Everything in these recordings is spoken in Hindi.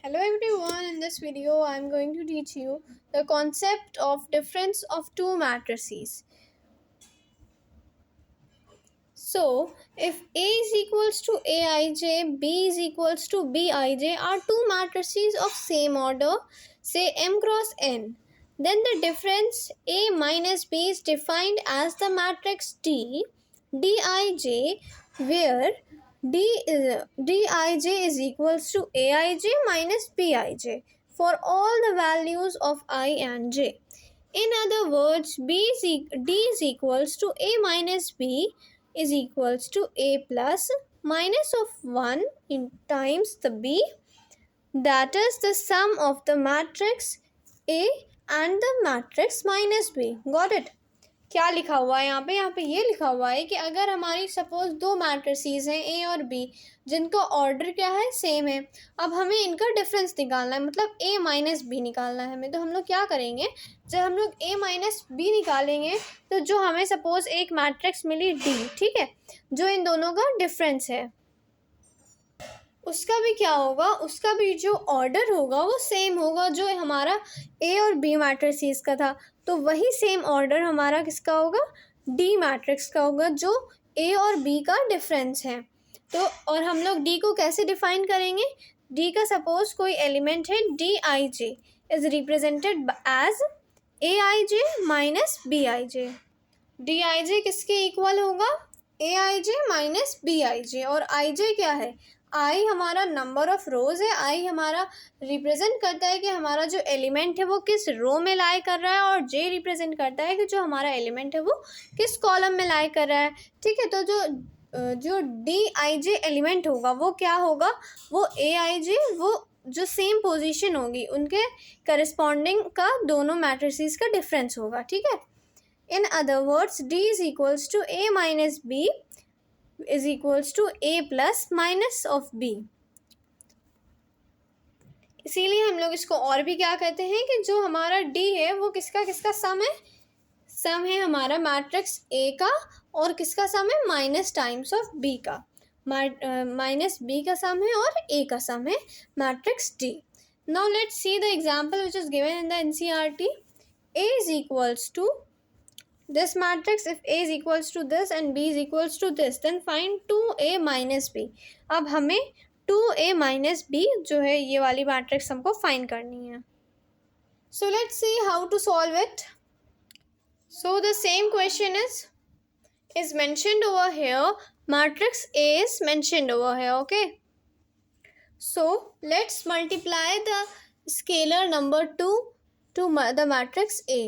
Hello everyone, in this video I am going to teach you the concept of difference of two matrices. So, if A is equals to Aij, B is equals to Bij are two matrices of same order, say M cross N, then the difference A minus B is defined as the matrix Dij, where Dij is equals to Aij minus Bij for all the values of I and j. In other words, D is equals to A minus B is equals to A plus minus of 1 in times the B, that is the sum of the matrix A and the matrix minus B. Got it? क्या लिखा हुआ है यहाँ पे ये लिखा हुआ है कि अगर हमारी सपोज दो मैट्रिसेस हैं ए और बी जिनका ऑर्डर क्या है सेम है, अब हमें इनका डिफरेंस निकालना है, मतलब ए माइनस बी निकालना है हमें। तो हम लोग क्या करेंगे, जब हम लोग ए माइनस बी निकालेंगे तो जो हमें सपोज एक मैट्रिक्स मिली डी, ठीक है, जो इन दोनों का डिफरेंस है, उसका भी क्या होगा, उसका भी जो ऑर्डर होगा वो सेम होगा जो हमारा ए और बी मैट्रिसेस का था। तो वही सेम ऑर्डर हमारा किसका होगा, डी मैट्रिक्स का होगा जो ए और बी का डिफरेंस है। तो और हम लोग डी को कैसे डिफाइन करेंगे, डी का सपोज कोई एलिमेंट है D I J is represented as A I J minus B I J. D I J किसके इक्वल होगा, ए I J minus B I जे, और आई जे क्या है, आई हमारा नंबर ऑफ रोज है, आई हमारा रिप्रेजेंट करता है कि हमारा जो एलिमेंट है वो किस रो में लाई कर रहा है, और जे रिप्रेजेंट करता है कि जो हमारा एलिमेंट है वो किस कॉलम में लाई कर रहा है। ठीक है, तो जो डी आई जे एलिमेंट होगा वो क्या होगा, वो ए आई जे, वो जो सेम पोजीशन होगी उनके करस्पॉन्डिंग का दोनों मैट्रिसेस का डिफरेंस होगा। ठीक है, in other words D is equals to A minus B is equals to a plus minus of b। इसीलिए हम लोग इसको और भी क्या कहते हैं कि जो हमारा d है वो किसका किसका सम है, सम है हमारा मैट्रिक्स a का, और किसका सम है, माइनस टाइम्स ऑफ b का, माइनस b का सम है और a का सम है matrix d। Now let's see the example which is given in the NCERT. a is equals to this matrix, if A is equals to this and B is equals to this, then find 2A minus B। अब हमें 2A minus B जो है ये वाली मैट्रिक्स हमको फाइंड करनी है। So let's see how to solve it। So the same question is mentioned over here, matrix A is mentioned over here, okay। So let's multiply the scalar number 2 to the matrix A।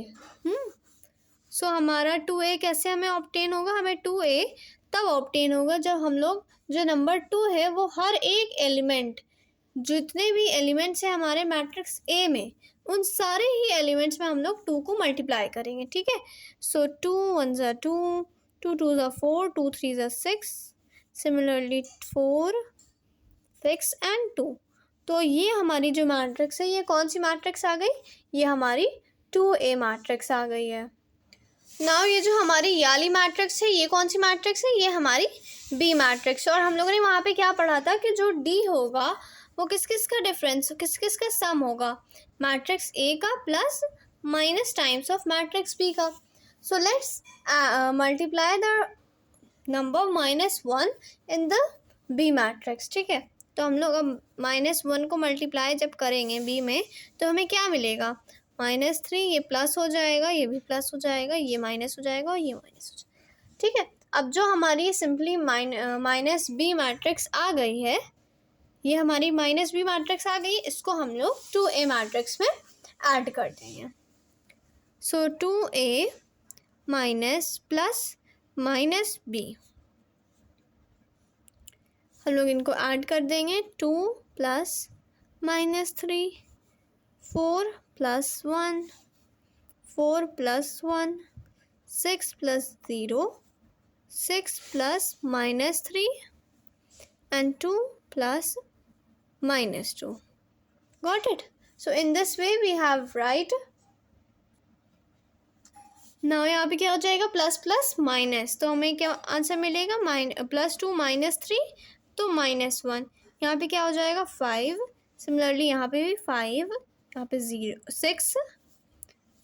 सो हमारा 2A कैसे हमें ऑब्टेन होगा, हमें 2A तब ऑब्टेन होगा जब हम लोग जो नंबर 2 है वो हर एक एलिमेंट, जितने भी एलिमेंट्स हैं हमारे मैट्रिक्स A में, उन सारे ही एलिमेंट्स में हम लोग 2 को मल्टीप्लाई करेंगे। ठीक है, सो 2 1 ज़ा 2, 2 2 ज़ा 4, 2 3 ज़ा 6, सिमिलरली 4 6 एंड 2। तो ये हमारी जो मैट्रिक्स है ये कौन सी मैट्रिक्स आ गई, ये हमारी 2A मैट्रिक्स आ गई है। नाउ ये जो हमारी ये वाली मैट्रिक्स है ये कौन सी मैट्रिक्स है, ये हमारी बी मैट्रिक्स। और हम लोगों ने वहाँ पे क्या पढ़ा था कि जो डी होगा वो किस किस का डिफरेंस, किस किस का सम होगा, मैट्रिक्स ए का plus minus times of matrix B का। So let's multiply the number -1 in the B matrix. ठीक है, तो हम लोग अब -1 को मल्टीप्लाई जब करेंगे बी में तो हमें क्या मिलेगा, -3, ये प्लस हो जाएगा, ये भी प्लस हो जाएगा, ये माइनस हो जाएगा और ये माइनस हो जाएगा। ठीक है, अब जो हमारी सिंपली माइनस बी मैट्रिक्स आ गई है, ये हमारी माइनस बी मैट्रिक्स आ गई, इसको हम लोग 2A मैट्रिक्स में ऐड कर देंगे। So 2A minus plus minus B, हम लोग इनको ऐड कर देंगे। 2 plus -3, 4 plus 1, 4 plus 1, 6 plus 0, 6 plus -3 and 2 plus -2। Got it? So in this way we have right। now यहाँ पे क्या हो जाएगा, प्लस प्लस माइनस, तो हमें क्या आंसर मिलेगा, +2 -3 तो -1, यहाँ पे क्या हो जाएगा 5 सिमिलरली यहाँ पे भी 5, यहाँ पे 0 6,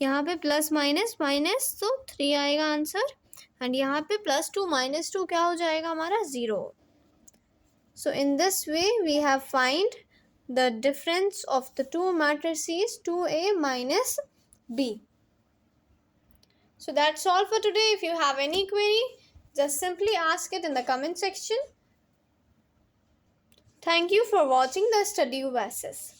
यहाँ पे प्लस माइनस माइनस तो 3 आएगा आंसर, एंड यहाँ पे +2 -2 क्या हो जाएगा हमारा 0. So in this way we have find the difference of the two matrices 2A minus B. So that's all for today. If you have any query, just simply ask it in the comment section. Thank you for watching the Study Oasis.